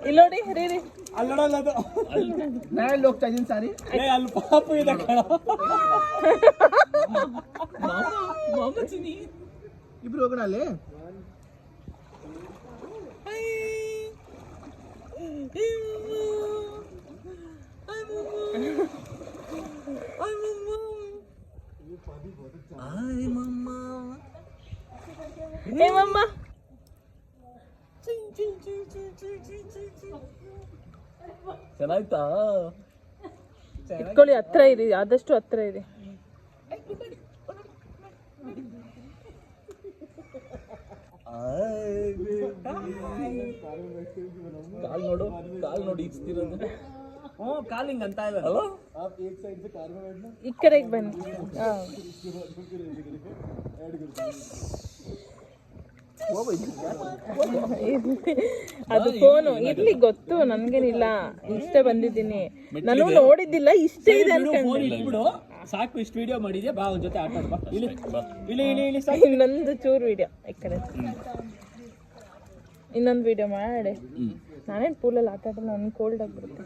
ಇಲ್ಲಿ ನೋಡಿ ರೀ ಅಲ್ಲೋಡಲ್ಲ ಅದು ನಾ ಎಲ್ಲಿ ಹೋಗ್ತಾ ಇದೀನಿ ಸಾರಿ ಅಲ್ಲಿ ಪಾಪು ಇದೆ ಕಣ ಇಬ್ರು ಹೋಗೋಣ ಅಲ್ಲಿ ಏ ಮಮ್ಮ ಚೆನ್ನಾಯ್ತಾ ಇಟ್ಕೊಳ್ಳಿ, ಹತ್ರ ಇರಿ, ಆದಷ್ಟು ಹತ್ರ ಇರಿ. ಕಾಲ್ ನೋಡು, ಕಾಲ್ ನೋಡಿ ಇಚ್ತಿರೋದು. ಕಾಲಿಂಗ್ ಅಂತ ಇದೆ ಈ ಕಡೆಗೆ ಬನ್ನಿ. ಅದು ಫೋನು ಇರ್ಲಿ, ಗೊತ್ತು ನನ್ಗೇನಿಲ್ಲ, ಇಷ್ಟೇ ಬಂದಿದ್ದೀನಿ. ನಾನು ನೋಡಿದ್ದಿಲ್ಲ ಇಷ್ಟೇ ಇದೆ ಅನ್ಕೊಂಡು. ಸಾಕು, ಇಷ್ಟು ವಿಡಿಯೋ ಮಾಡಿದ್ಯಾ, ಬಾ ಒಂದ್ ಜೊತೆ ಆಟ ಆಡ್ಬಾ. ಇನ್ನೊಂದು ಚೂರು ವಿಡಿಯೋ ಈ ಕಡೆ, ಇನ್ನೊಂದು ವಿಡಿಯೋ ಮಾಡಿ. ನಾನೇನ್ ಪೂಲಲ್ಲಿ ಆಟ ಆಡಲ್ಲ, ನನ್ಗೆ ಕೋಲ್ಡ್ ಆಗ್ಬಿಡುತ್ತೆ.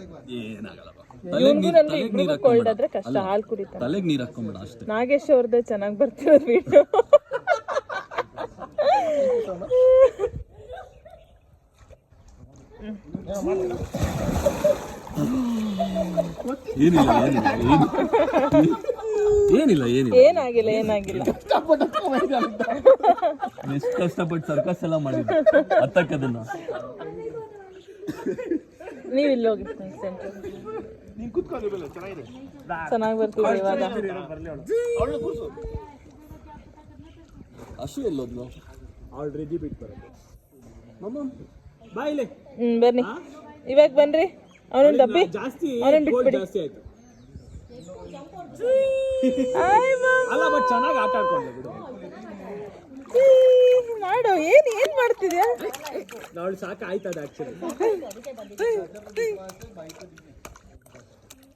ಇವನ್ಗೂ ನನ್ಗೆ ಇಬ್ರಿಗೂ ಕೋಲ್ಡ್ ಆದ್ರೆ ಕಷ್ಟ. ಹಾಲು ಕುಡಿತಾನೆ. ತಲೆಗೆ ನೀರು ಹಾಕೊಂಬೇಡ ಅಷ್ಟೇ. ನಾಗೇಶ್ ಅವ್ರದ್ದೇ ಚೆನ್ನಾಗಿ ಬರ್ತಿರೋದು ವಿಡಿಯೋ. ಏನಾಗಿಲ್ಲ ಎಷ್ಟು ಕಷ್ಟಪಟ್ಟು ಸರ್ಕಸ್ ಎಲ್ಲ ಮಾಡಿದ್ದೆ ಹತ್ತಕ್ಕದನ್ನ. ನೀವ್ ಇಲ್ಲಿ ಹೋಗಿ ಚೆನ್ನಾಗಿ ಬರ್ತೀವಿ ಇವಾಗ. ಅಶು ಎಲ್ಲೋದ್ಲು? ಆಲ್ರೆಡಿ ಬಿಟ್ಟು ಬರೋದು. ಬಾಯಿಲೆ ಬನ್ನಿ, ಇವಾಗ ಬನ್ರಿ. ಅವನೊಂದು ಡಬ್ಬಿ ಅವನೊಂದು ಬಿಟ್ಬಿಡಿ. ಅಲ್ಲ, ಬಟ್ ಚೆನ್ನಾಗಿ ಆಟ ಆಡ್ಕೊಂಡೆ ಬಿಡು. ಮಾಡೋ, ಏನ್ ಮಾಡ್ತಿದ್ಯಾ? ಅವಳು ಸಾಕು ಆಯ್ತದ. ಆಕ್ಚುಲಿ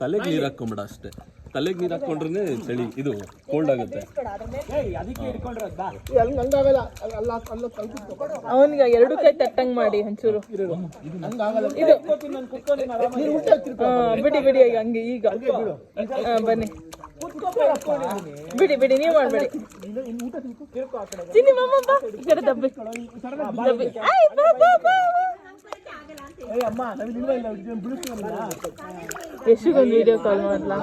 ತಲೆಗೆ ನೀರು ಹಾಕೊಂಬಿಡ ಅಷ್ಟೇ. ತಲೆಗೆ ನೀರು ಹಾಕೊಂಡ್ರೆ ಚಳಿ, ಇದು ಕೋಲ್ಡ್ ಆಗುತ್ತೆ. ಅವನಿಗೆ ಎರಡು ಕೈ ತಟ್ಟಂಗ್ ಮಾಡಿ ಒಂಚೂರು. ಇದು ಬಿಡಿ ಹಂಗೆ ಈಗ ಬನ್ನಿ. ಬಿಡಿ ನೀವು ಮಾಡ್ಬೇಡಿ. ಚಿನ್ನಿ ಮಮ್ಮ ಬಾ ಈ ಕಡೆ, ಡಬ್ಬಿ ಯಶುಗೊಂದು ವಿಡಿಯೋ ಕಾಲ್ ಮಾಡ್ಲಾ?